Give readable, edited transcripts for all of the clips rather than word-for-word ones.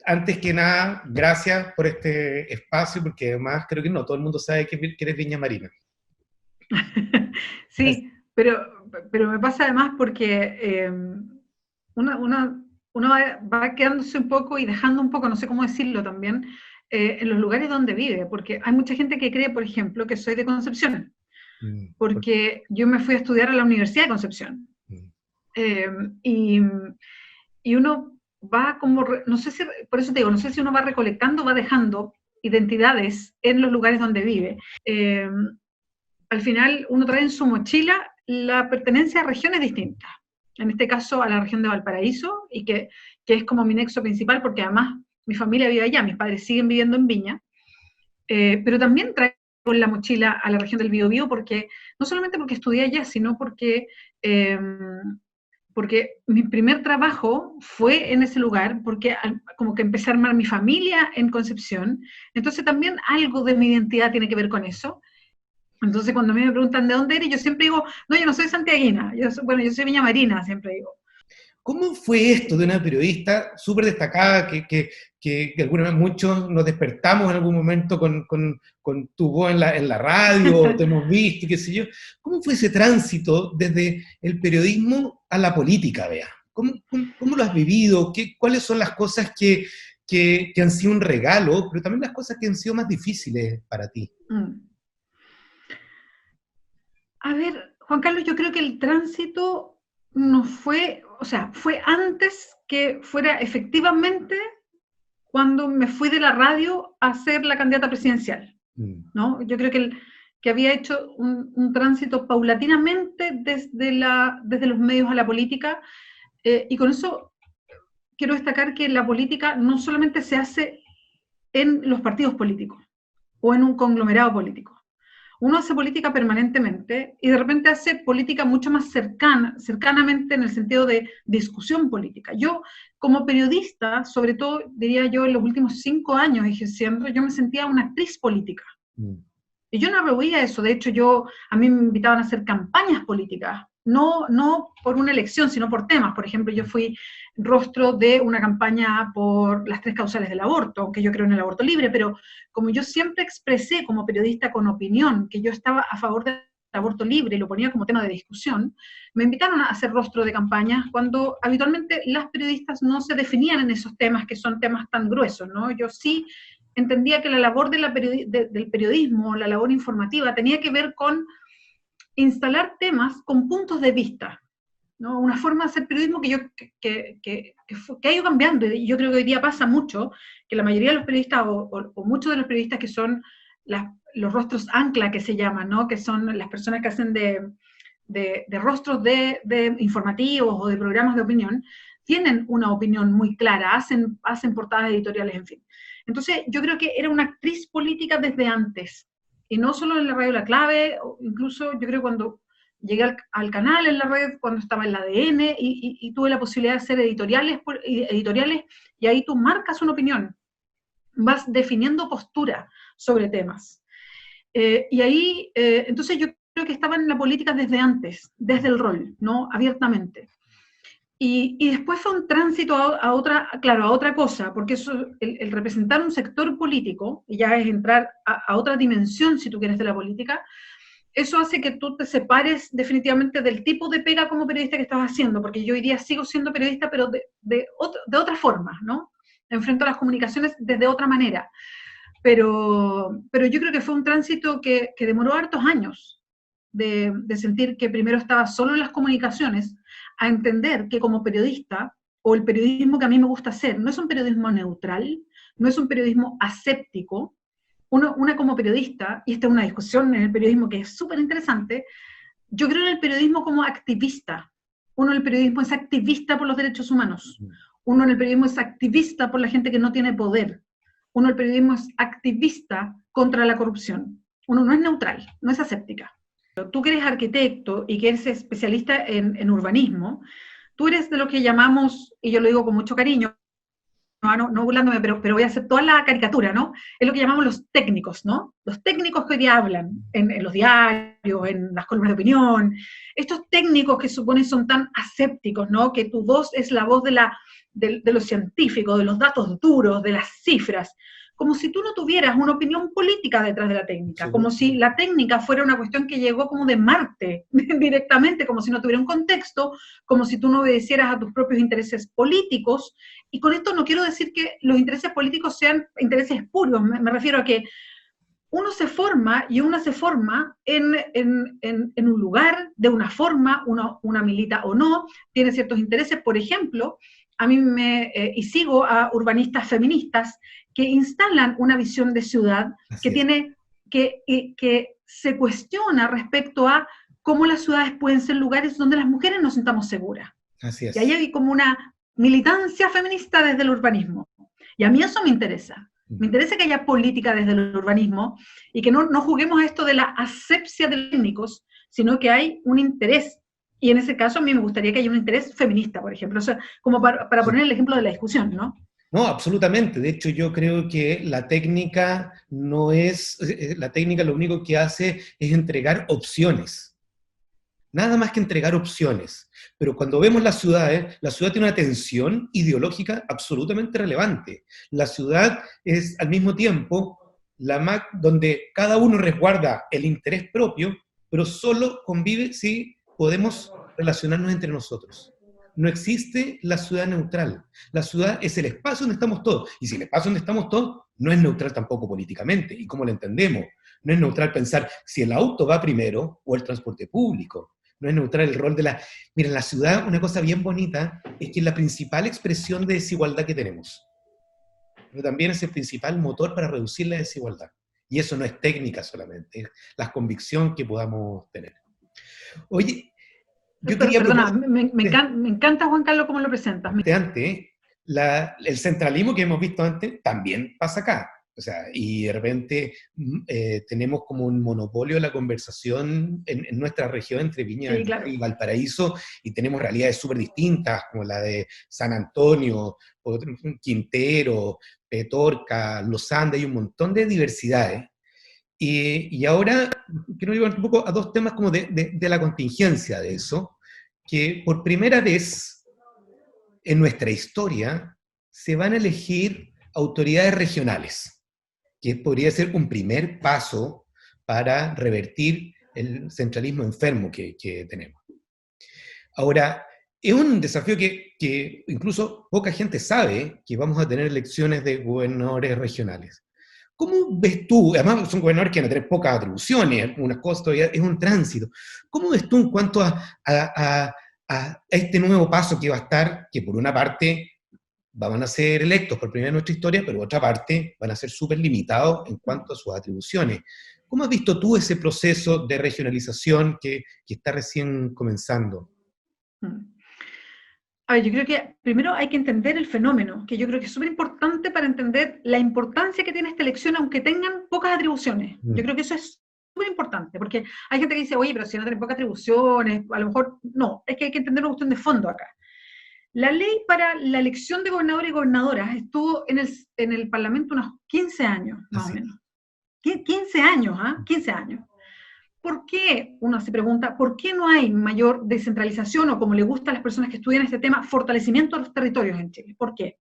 antes que nada, gracias por este espacio, porque además creo que no todo el mundo sabe que eres Viña Marina. Sí, pero me pasa además porque uno va quedándose un poco y dejando un poco, no sé cómo decirlo también, en los lugares donde vive, porque hay mucha gente que cree, por ejemplo, que soy de Concepción, porque yo me fui a estudiar a la Universidad de Concepción. Eh, y, y uno va como, no sé si, por eso te digo, no sé si uno va recolectando, va dejando identidades en los lugares donde vive. Al final uno trae en su mochila la pertenencia a regiones distintas. En este caso a la región de Valparaíso, y que es como mi nexo principal, porque además mi familia vive allá, mis padres siguen viviendo en Viña, pero también traigo en la mochila a la región del Biobío, porque no solamente porque estudié allá, sino porque mi primer trabajo fue en ese lugar, porque como que empecé a armar mi familia en Concepción, entonces también algo de mi identidad tiene que ver con eso. Entonces cuando a mí me preguntan de dónde eres, yo siempre digo, no, yo no soy santiaguina, yo soy Viña Marina, siempre digo. ¿Cómo fue esto de una periodista súper destacada que alguna vez muchos nos despertamos en algún momento con tu voz en la radio, te hemos visto, qué sé yo? ¿Cómo fue ese tránsito desde el periodismo a la política, Bea? ¿Cómo lo has vivido? ¿Cuáles son las cosas que han sido un regalo, pero también las cosas que han sido más difíciles para ti? A ver, Juan Carlos, yo creo que el tránsito no fue, o sea, fue antes que fuera efectivamente cuando me fui de la radio a ser la candidata presidencial, ¿no? Yo creo que había hecho un tránsito paulatinamente desde los medios a la política, y con eso quiero destacar que la política no solamente se hace en los partidos políticos o en un conglomerado político. Uno hace política permanentemente y de repente hace política mucho más cercanamente en el sentido de discusión política. Yo, como periodista, sobre todo, diría yo, en los últimos 5 años ejerciendo, yo me sentía una actriz política. Y yo no rehuía eso. De hecho, a mí me invitaban a hacer campañas políticas, no por una elección, sino por temas. Por ejemplo, yo fui rostro de una campaña por las 3 causales del aborto, aunque yo creo en el aborto libre, pero como yo siempre expresé como periodista con opinión que yo estaba a favor del aborto libre y lo ponía como tema de discusión, me invitaron a hacer rostro de campañas cuando habitualmente las periodistas no se definían en esos temas que son temas tan gruesos, ¿no? Yo sí entendía que la labor del periodismo, la labor informativa, tenía que ver con instalar temas con puntos de vista, ¿no? Una forma de hacer periodismo que ha ido cambiando, y yo creo que hoy día pasa mucho, que la mayoría de los periodistas, o muchos de los periodistas que son los rostros ancla que se llaman, ¿no? Que son las personas que hacen de rostros de informativos o de programas de opinión, tienen una opinión muy clara, hacen portadas editoriales, en fin. Entonces yo creo que era una actriz política desde antes, y no solo en la radio La Clave, incluso yo creo cuando llegué al canal en la red, cuando estaba en la ADN, y tuve la posibilidad de hacer editoriales, y ahí tú marcas una opinión, vas definiendo postura sobre temas. Y ahí, entonces yo creo que estaba en la política desde antes, desde el rol, ¿no? Abiertamente. Y después fue un tránsito a otra cosa, porque eso, el representar un sector político, y ya es entrar a otra dimensión, si tú quieres, de la política, eso hace que tú te separes definitivamente del tipo de pega como periodista que estabas haciendo, porque yo hoy día sigo siendo periodista, pero de otra forma, ¿no? Enfrento a las comunicaciones desde otra manera. Pero yo creo que fue un tránsito que demoró hartos años, de sentir que primero estaba solo en las comunicaciones, a entender que como periodista, o el periodismo que a mí me gusta hacer, no es un periodismo neutral, no es un periodismo aséptico. Una como periodista, y esta es una discusión en el periodismo que es súper interesante, yo creo en el periodismo como activista. Uno en el periodismo es activista por los derechos humanos. Uno en el periodismo es activista por la gente que no tiene poder. Uno en el periodismo es activista contra la corrupción. Uno no es neutral, no es aséptica. Tú que eres arquitecto y que eres especialista en urbanismo, tú eres de lo que llamamos, y yo lo digo con mucho cariño, no burlándome, pero voy a hacer toda la caricatura, ¿no? Es lo que llamamos los técnicos, ¿no? Los técnicos que hoy día hablan en los diarios, en las columnas de opinión, estos técnicos que suponen son tan asépticos, ¿no? Que tu voz es la voz de de lo científico, de los datos duros, de las cifras, como si tú no tuvieras una opinión política detrás de la técnica, Sí. como si la técnica fuera una cuestión que llegó como de Marte directamente, como si no tuviera un contexto, como si tú no obedecieras a tus propios intereses políticos. Y con esto no quiero decir que los intereses políticos sean intereses espurios, me refiero a que uno se forma y una se forma en un lugar, de una forma, una milita o no, tiene ciertos intereses. Por ejemplo, a mí y sigo a urbanistas feministas que instalan una visión de ciudad que tiene, que se cuestiona respecto a cómo las ciudades pueden ser lugares donde las mujeres nos sintamos seguras. Así es. Y ahí hay como una militancia feminista desde el urbanismo. Y a mí eso me interesa. Me interesa que haya política desde el urbanismo y que no juguemos a esto de la asepsia de los técnicos, sino que hay un interés. Y en ese caso a mí me gustaría que haya un interés feminista, por ejemplo. O sea, como para poner el ejemplo de la discusión, ¿no? No, absolutamente. De hecho, yo creo que la técnica no es, la técnica lo único que hace es entregar opciones. Nada más que entregar opciones. Pero cuando vemos las ciudades, la ciudad tiene una tensión ideológica absolutamente relevante. La ciudad es al mismo tiempo donde cada uno resguarda el interés propio, pero solo convive si podemos relacionarnos entre nosotros. No existe la ciudad neutral. La ciudad es el espacio donde estamos todos. Y si el espacio donde estamos todos no es neutral tampoco políticamente. ¿Y cómo lo entendemos? No es neutral pensar si el auto va primero o el transporte público. No es neutral el rol de la... Mira, en la ciudad una cosa bien bonita es que es la principal expresión de desigualdad que tenemos. Pero también es el principal motor para reducir la desigualdad. Y eso no es técnica solamente, es la convicción que podamos tener. Oye, yo quería... Perdona, me encanta, Juan Carlos, cómo lo presentas. Antes, el centralismo que hemos visto antes también pasa acá. O sea, y de repente tenemos como un monopolio de la conversación en nuestra región entre Viña Sí, claro. y Valparaíso, y tenemos realidades súper distintas, como la de San Antonio, Quintero, Petorca, Los Andes, hay un montón de diversidades. Y ahora quiero llevar un poco a dos temas como de la contingencia de eso, que por primera vez en nuestra historia se van a elegir autoridades regionales, que podría ser un primer paso para revertir el centralismo enfermo que tenemos. Ahora, es un desafío que incluso poca gente sabe, que vamos a tener elecciones de gobernadores regionales. ¿Cómo ves tú? Además son gobernadores que van a tener pocas atribuciones, algunas cosas todavía es un tránsito. ¿Cómo ves tú en cuanto a este nuevo paso que va a estar, que por una parte van a ser electos por primera vez en nuestra historia, pero por otra parte van a ser súper limitados en cuanto a sus atribuciones? ¿Cómo has visto tú ese proceso de regionalización que está recién comenzando? A ver, yo creo que primero hay que entender el fenómeno, que yo creo que es súper importante para entender la importancia que tiene esta elección, aunque tengan pocas atribuciones. Yo creo que eso es súper importante, porque hay gente que dice, oye, pero si no tienen pocas atribuciones, a lo mejor no, es que hay que entender una cuestión de fondo acá. La ley para la elección de gobernadores y gobernadoras estuvo en el Parlamento unos 15 años, más o menos. 15 años, ¿ah? 15 años. ¿Por qué, uno se pregunta, por qué no hay mayor descentralización o, como le gusta a las personas que estudian este tema, fortalecimiento de los territorios en Chile? ¿Por qué?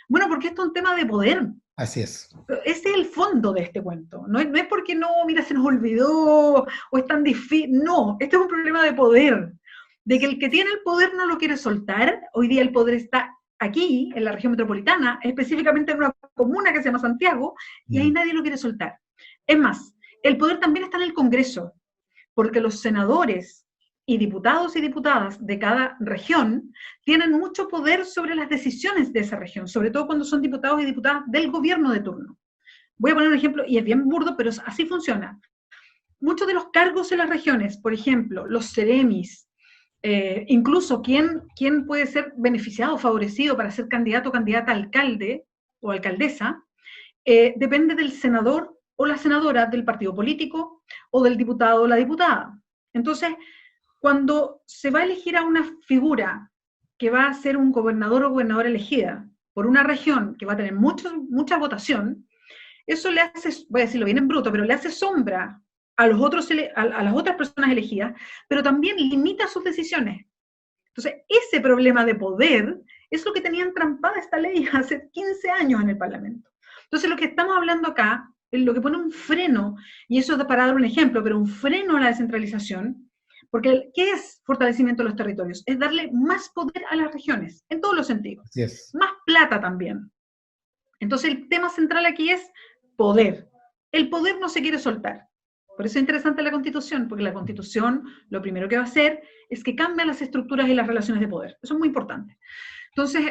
Bueno, porque esto es un tema de poder. Así es. Ese es el fondo de este cuento. No es porque no, mira, se nos olvidó o es tan difícil. No, este es un problema de poder. De que el que tiene el poder no lo quiere soltar. Hoy día el poder está aquí, en la región metropolitana, específicamente en una comuna que se llama Santiago, y ahí nadie lo quiere soltar. Es más, el poder también está en el Congreso, porque los senadores y diputados y diputadas de cada región tienen mucho poder sobre las decisiones de esa región, sobre todo cuando son diputados y diputadas del gobierno de turno. Voy a poner un ejemplo, y es bien burdo, pero así funciona. Muchos de los cargos en las regiones, por ejemplo, los seremis, incluso quién puede ser beneficiado o favorecido para ser candidato o candidata a alcalde o alcaldesa, depende del senador o la senadora del partido político o del diputado o la diputada. Entonces, cuando se va a elegir a una figura que va a ser un gobernador o gobernadora elegida por una región que va a tener mucha votación, eso le hace, voy a decirlo bien en bruto, pero le hace sombra a las otras personas elegidas, pero también limita sus decisiones. Entonces, ese problema de poder es lo que tenía entrampada esta ley hace 15 años en el Parlamento. Entonces, lo que estamos hablando acá, lo que pone un freno, y eso es para dar un ejemplo, pero un freno a la descentralización, porque ¿qué es fortalecimiento de los territorios? Es darle más poder a las regiones, en todos los sentidos. Así es. Más plata también. Entonces, el tema central aquí es poder. El poder no se quiere soltar. Por eso es interesante la Constitución, porque la Constitución lo primero que va a hacer es que cambie las estructuras y las relaciones de poder. Eso es muy importante. Entonces,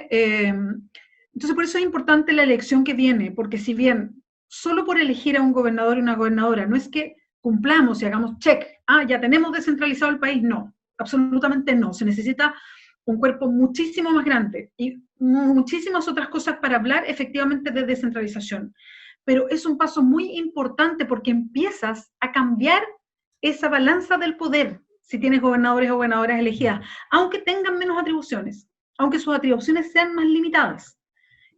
por eso es importante la elección que viene, porque si bien solo por elegir a un gobernador y una gobernadora no es que cumplamos y hagamos check, ya tenemos descentralizado el país, no, absolutamente no. Se necesita un cuerpo muchísimo más grande y muchísimas otras cosas para hablar efectivamente de descentralización. Pero es un paso muy importante porque empiezas a cambiar esa balanza del poder si tienes gobernadores o gobernadoras elegidas, aunque tengan menos atribuciones, aunque sus atribuciones sean más limitadas.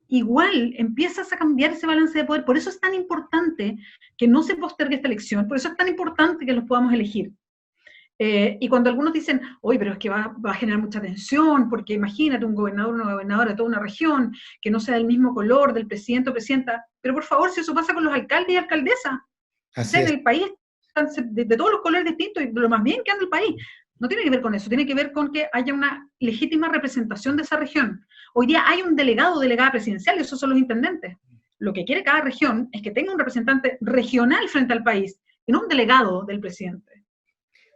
Igual empiezas a cambiar ese balance de poder. Por eso es tan importante que no se postergue esta elección, por eso es tan importante que los podamos elegir. Y cuando algunos dicen, oye, pero es que va a generar mucha tensión, porque imagínate un gobernador o una gobernadora de toda una región, que no sea del mismo color del presidente o presidenta, pero por favor, si eso pasa con los alcaldes y alcaldesas, o sea, en el país de todos los colores distintos, y lo más bien que anda el país, no tiene que ver con eso, tiene que ver con que haya una legítima representación de esa región. Hoy día hay un delegado o delegada presidencial, esos son los intendentes. Lo que quiere cada región es que tenga un representante regional frente al país, y no un delegado del presidente.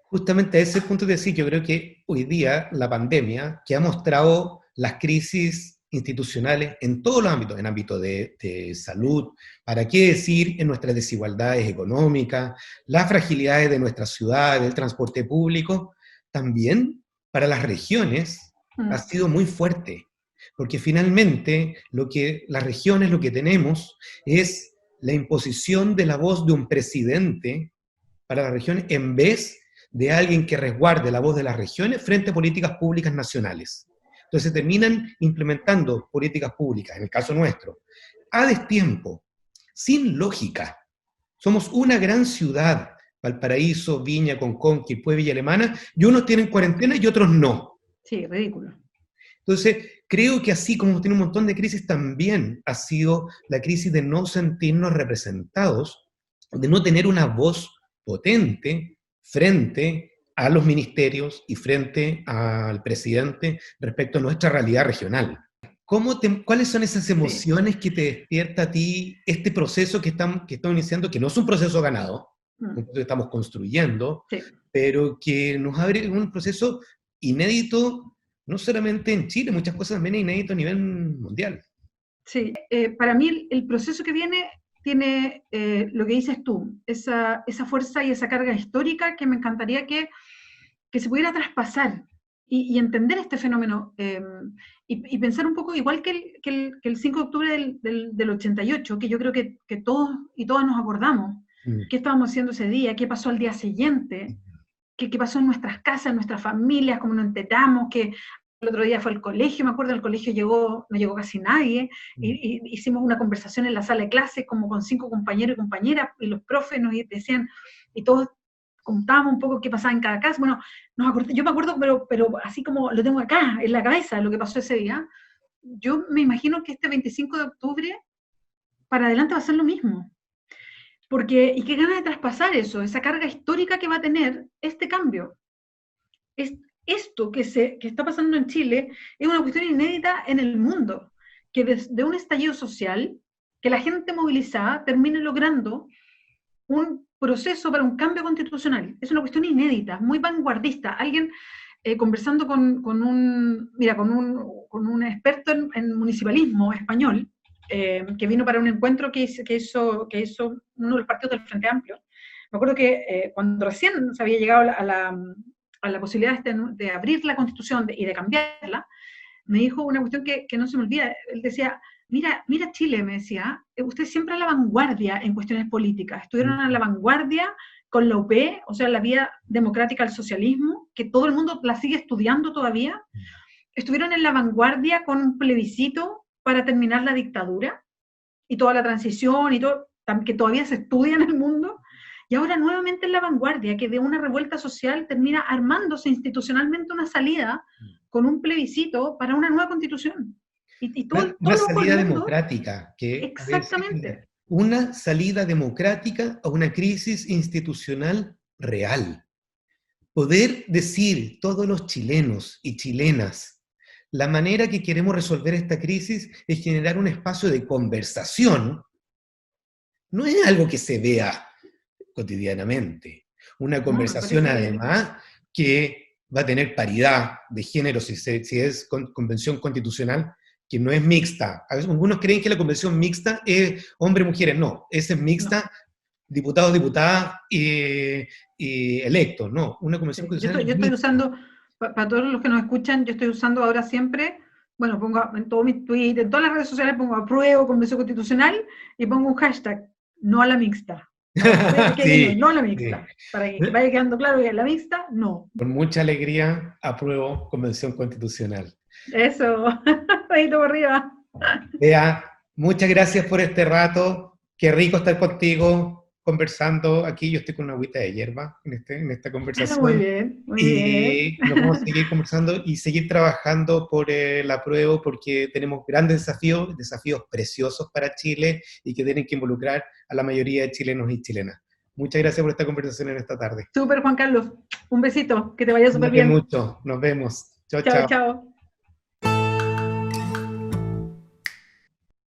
Justamente a ese punto de decir, yo creo que hoy día la pandemia, que ha mostrado las crisis institucionales en todos los ámbitos, en ámbito de salud, para qué decir en nuestras desigualdades económicas, las fragilidades de nuestras ciudades, del transporte público, también para las regiones ha sido muy fuerte, porque finalmente las regiones lo que tenemos es la imposición de la voz de un presidente para las regiones en vez de alguien que resguarde la voz de las regiones frente a políticas públicas nacionales. Entonces terminan implementando políticas públicas, en el caso nuestro, a destiempo, sin lógica. Somos una gran ciudad, Valparaíso, Viña, Concón, Quilpué, Villa Alemana, y unos tienen cuarentena y otros no. Sí, ridículo. Entonces, creo que así como tiene un montón de crisis, también ha sido la crisis de no sentirnos representados, de no tener una voz potente frente a los ministerios y frente al presidente respecto a nuestra realidad regional. ¿Cuáles son esas emociones que te despierta a ti este proceso que estamos iniciando, que no es un proceso ganado, que estamos construyendo, pero que nos abre un proceso inédito, no solamente en Chile, muchas cosas también inédito a nivel mundial? Sí, para mí el proceso que viene tiene lo que dices tú, esa fuerza y esa carga histórica que me encantaría que se pudiera traspasar y entender este fenómeno y pensar un poco igual que el 5 de octubre del 88, que yo creo que todos y todas nos acordamos. ¿Qué estábamos haciendo ese día? ¿Qué pasó al día siguiente? ¿Qué pasó en nuestras casas, en nuestras familias? ¿Cómo nos enteramos? Que el otro día fue al colegio, me acuerdo, al colegio no llegó casi nadie, y hicimos una conversación en la sala de clases como con 5 compañeros y compañeras, y los profes nos decían, y todos contábamos un poco qué pasaba en cada casa. Bueno, yo me acuerdo, pero así como lo tengo acá, en la cabeza, lo que pasó ese día. Yo me imagino que este 25 de octubre, para adelante va a ser lo mismo. Y qué ganas de traspasar eso, esa carga histórica que va a tener este cambio. Esto que está pasando en Chile es una cuestión inédita en el mundo, que desde un estallido social, que la gente movilizada termine logrando un proceso para un cambio constitucional. Es una cuestión inédita, muy vanguardista. Alguien conversando con un experto en municipalismo español, que vino para un encuentro que hizo uno de los partidos del Frente Amplio. Me acuerdo que cuando recién se había llegado a la posibilidad de abrir la Constitución y de cambiarla, me dijo una cuestión que no se me olvida. Él decía, mira Chile, me decía, usted siempre a la vanguardia en cuestiones políticas. Estuvieron a la vanguardia con la UP, o sea, la vía democrática al socialismo, que todo el mundo la sigue estudiando todavía. Estuvieron en la vanguardia con un plebiscito para terminar la dictadura y toda la transición y todo, que todavía se estudia en el mundo. Y ahora nuevamente en la vanguardia, que de una revuelta social termina armándose institucionalmente una salida con un plebiscito para una nueva constitución. Y todo, Una todo salida el mundo, democrática, que a ver, exactamente. una salida democrática a una crisis institucional real. Poder decir todos los chilenos y chilenas, la manera que queremos resolver esta crisis es generar un espacio de conversación, no es algo que se vea cotidianamente. Una No, me conversación parece, además que va a tener paridad de género si es convención constitucional, que no es mixta. A veces algunos creen que la convención mixta es hombre-mujeres, no, esa es no. mixta, diputados, diputadas y electos, no, una convención Sí. constitucional Yo es estoy mixta. usando, para todos los que nos escuchan, yo estoy usando ahora siempre, bueno, pongo en todos mis tweets, en todas las redes sociales pongo apruebo convención constitucional y pongo un hashtag, no a la mixta. Para que quede claro, Sí, no a la sí. mixta. Para que vaya quedando claro que la mixta, no. Con mucha alegría apruebo convención constitucional. Eso, dedito por arriba. Bea, muchas gracias por este rato. Qué rico estar contigo conversando aquí. Yo estoy con una agüita de hierba en esta Muy conversación. bien, muy bien. Y nos vamos a seguir conversando y seguir trabajando por el apruebo porque tenemos grandes desafíos, desafíos preciosos para Chile y que tienen que involucrar a la mayoría de chilenos y chilenas. Muchas gracias por esta conversación en esta tarde. Súper, Juan Carlos. Un besito, que te vaya súper Cuídate bien. mucho. Nos vemos. Chao, Chao, chao. chao.